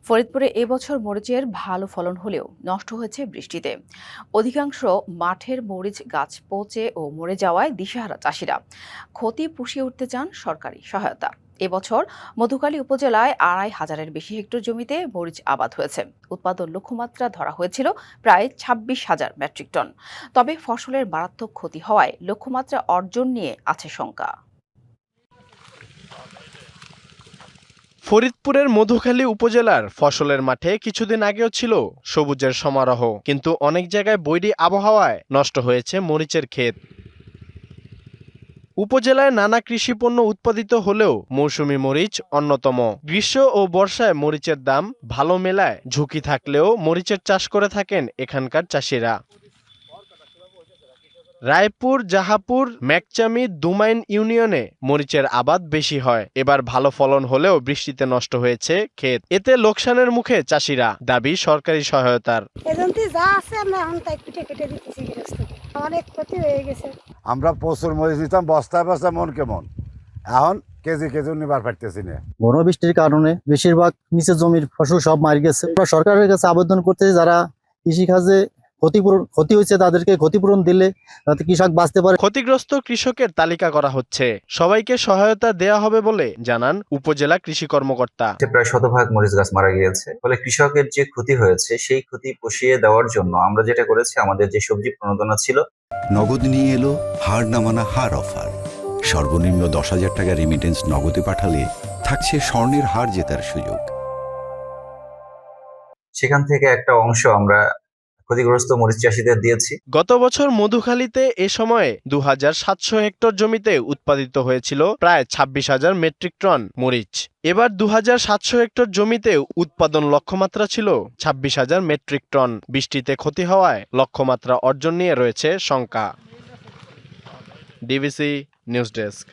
ফরিদপুরে এবছর মরিচের ভালো ফলন হলেও নষ্ট হয়েছে বৃষ্টিতে। অধিকাংশ মাঠের মরিচ গাছ পচে ও মরে যাওয়ায় দিশেহারা চাষিরা। ক্ষতি পুষিয়ে উঠতে চান সরকারি সহায়তা। এবছর মধুখালী উপজেলায় ২,৫০০-এর বেশি হেক্টর জমিতে মরিচ আবাদ হয়েছে। উৎপাদন লক্ষ্যমাত্রা ধরা হয়েছিল প্রায় ২৬,০০০ মেট্রিক টন। তবে ফসলের মারাত্মক ক্ষতি হওয়ায় লক্ষ্যমাত্রা অর্জন নিয়ে আছে শঙ্কা। ফরিদপুরের মধুখালী উপজেলার ফসলের মাঠে কিছুদিন আগেও ছিল সবুজের সমারোহ, কিন্তু অনেক জায়গায় বৈরী আবহাওয়ায় নষ্ট হয়েছে মরিচের ক্ষেত। উপজেলায় নানা কৃষি পণ্য উৎপাদিত হলেও মৌসুমী মরিচ অন্যতম। গ্রীষ্ম ও বর্ষায় মরিচের দাম ভালো মেলায় ঝুঁকি থাকলেও মরিচের চাষ করে থাকেন এখানকার চাষিরা। রায়পুর, জাহাপুর, মেকচামি, দুমাইন ইউনিয়নে মরিচের আবাদ বেশি হয়। এবার ভালো ফলন হলেও বৃষ্টিতে নষ্ট হয়েছে ক্ষেত। এতে লোকসানের মুখে চাষিরা, দাবি সরকারি সহায়তার। অনেক ক্ষতি হয়ে গেছে। আমরা প্রচুর মরিচ দিতাম, বস্তায় বস্তায় মন কেমন, এখন কেজি কেজি নিবার পারতেছি না। ঘন বৃষ্টির কারণে বেশিরভাগ নিচের জমির ফসল সব মারা গেছে। আমরা সরকারের কাছে আবেদন করতেছি, যারা কৃষিকাজে ক্ষতি হয়েছে তাদেরকে ক্ষতিপূরণ দিলে যাতে কৃষক বাঁচতে পারে। ক্ষতিগ্রস্ত কৃষকের তালিকা করা হচ্ছে, সবাইকে সহায়তা দেয়া হবে বলে জানান উপজেলা কৃষি কর্মকর্তা। প্রায় শতভাগ মরিচ গাছ মারা গিয়েছে, ফলে কৃষকের যে ক্ষতি হয়েছে সেই ক্ষতি পুষিয়ে দেওয়ার জন্য আমরা যেটা করেছি, আমাদের যে সবজি প্রণোদনা ছিল, নগদ নিয়ে এলো হার না মানা হার অফার। সর্বনিম্ন ১০,০০০ টাকা রেমিটেন্স নগদে পাঠালে থাকছে স্বর্ণের হার জেতার সুযোগ। সেখান থেকে একটা অংশ আমরা ক্ষতিগ্রস্ত মরিচ চাষীদের দিয়েছি। গত বছর মধুখালীতে এ সময়ে ২,৭০০ হেক্টর জমিতে উৎপাদিত হয়েছিল প্রায় ২৬,০০০ মেট্রিক টন মরিচ। এবার ২,৭০০ হেক্টর জমিতে উৎপাদন লক্ষ্যমাত্রা ছিল ২৬,০০০ মেট্রিক টন। বৃষ্টিতে ক্ষতি হওয়ায় লক্ষ্যমাত্রা অর্জন নিয়ে রয়েছে শঙ্কা। DBC news desk.